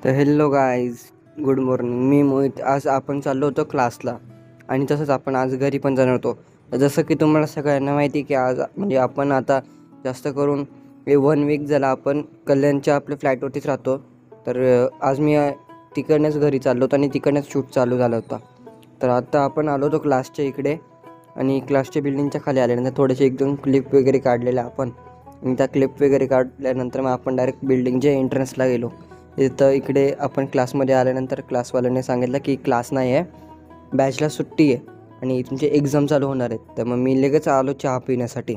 तर hello guys, good morning. मी मोहित. आज आपण चाललो होतो क्लासला आणि तसंच आपण आज घरी पण जाणार होतो. जसं की तुम्हाला सगळ्यांना माहिती की आज म्हणजे आपण आता जास्त करून 1 वीक झाला आपण कल्याणच्या आपल्या फ्लॅटवरतीच राहतो. तर आज मी तिकडनंच घरी चाललो होतो आणि तिकडनंच शूट चालू झाला होता. तर आता आपण आलो होतो क्लासच्या इकडे आणि क्लासच्या बिल्डिंगच्या खाली आल्यानंतर थोडेसे 1-2 क्लिप वगैरे काढलेल्या आपण आणि त्या क्लिप वगैरे काढल्यानंतर मग आपण डायरेक्ट बिल्डिंगच्या एंट्रन्सला गेलो. इथं इकडे आपण क्लासमध्ये आल्यानंतर क्लासवाल्याने सांगितलं की क्लास नाही आहे, बॅचला सुट्टी आहे आणि तुमचे एक्झाम चालू होणार आहेत. तर मग मी लगेच आलो चहा पिण्यासाठी.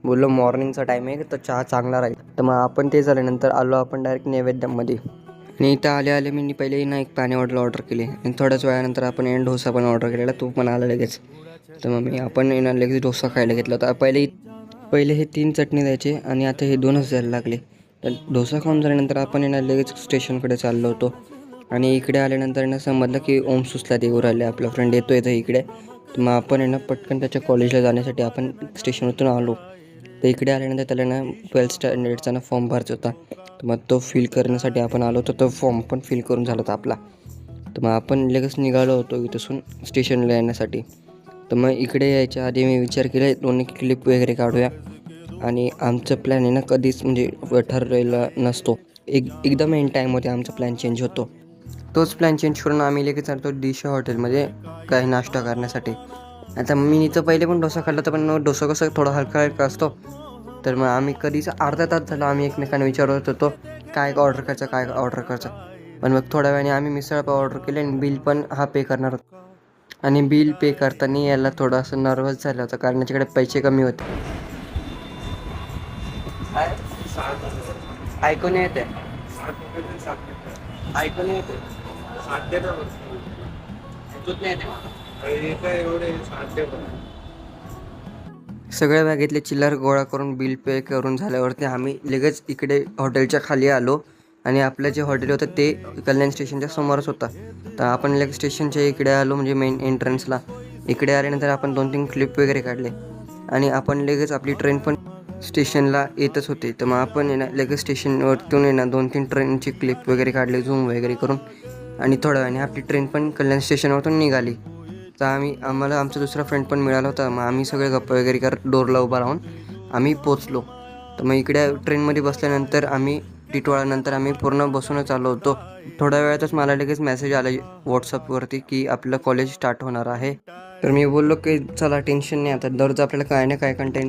बोललो मॉर्निंगचा टाईम आहे तर चहा चांगला राहील. तर मग आपण ते झाल्यानंतर आलो आपण डायरेक्ट नैवेद्यामध्ये आणि इथं आले मी पहिले ना एक पाणी बॉटल ऑर्डर केली आणि थोड्याच वेळानंतर आपण डोसा पण ऑर्डर केलेला, तो पण आला लगेच. तर मग आपण लगेच डोसा खायला घेतला होता. पहिले हे 3 चटणी द्यायचे आणि आता हे 2च द्यायला लागले. तर डोसा खाऊन झाल्यानंतर आपण लगेच स्टेशनकडे चाललो होतो आणि इकडे आल्यानंतर समजलं की ओम सुसला येऊ राहिले, आपला फ्रेंड येतो इकडे. तर मग आपण पटकन त्याच्या कॉलेजला जाण्यासाठी आपण स्टेशनवरून आलो. तर इकडे आल्यानंतर त्याला 12th स्टँडर्डचा फॉर्म भरायचा होता. तर मग तो फिल करण्यासाठी आपण आलो होतो. तो फॉर्म पण फिल करून झाला होता आपला. तर मग आपण लगेच निघालो होतो इथून स्टेशनला येण्यासाठी. तर मग इकडे यायच्या आधी मी विचार केला 2 क्लिप वगैरे काढूया आणि आमचं प्लॅन कधीच म्हणजे ठरलेला नसतो. एकदम एंड टाईममध्ये आमचा प्लॅन चेंज होतो. तोच प्लॅन चेंज करून आम्ही लगेच चालतो दिशा हॉटेलमध्ये काही नाश्ता करण्यासाठी. आता मी इथं पहिले पण डोसा खाल्ला होता, पण डोसा कसं थोडा हलका हलका असतो. तर मग आम्ही कधीच अर्धा तास झाला आम्ही एकमेकांना विचारत होतो काय ऑर्डर करायचं. पण मग थोड्या वेळाने आम्ही मिसळपाव ऑर्डर केले आणि बिल पण हा पे करणार होतो. आणि बिल पे करताना याला थोडंसं नर्वस झालं होतं कारण याच्याकडे पैसे कमी होते. ऐकून येते सगळ्या बॅगेतले चिल्लर गोळा करून बिल पे करून झाल्यावरती आम्ही लगेच इकडे हॉटेलच्या खाली आलो आणि आपलं जे हॉटेल होतं ते कल्याण स्टेशनच्या समोरच होतं. तर आपण लगेच स्टेशनच्या इकडे आलो, म्हणजे मेन एंट्रन्सला. इकडे आल्यानंतर आपण 2-3 क्लिप वगैरे काढले आणि आपण लगेच आपली ट्रेन पण स्टेशनला येतच होते. तर मग आपण लगेच स्टेशनवरतून 2-3 ट्रेनची क्लिप वगैरे काढले झूम वगैरे करून आणि थोड्या वेळाने आपली ट्रेन पण कल्याण स्टेशनवरतून निघाली. तर आम्हाला आमचा दुसरा फ्रेंड पण मिळाला होता. मग आम्ही सगळे गप्पा वगैरे करत डोरला उभा राहून आम्ही पोचलो. तर मग इकडे ट्रेनमध्ये बसल्यानंतर आम्ही टिटवाळानंतर आम्ही पूर्ण बसूनच आलो होतो. थोड्या वेळातच मला लगेच मेसेज आला व्हॉट्सअपवरती की आपलं कॉलेज स्टार्ट होणार आहे. तर मी बोललो की चला टेन्शन नाही, आता दररोज आपल्याला काय ना काय कंटेंट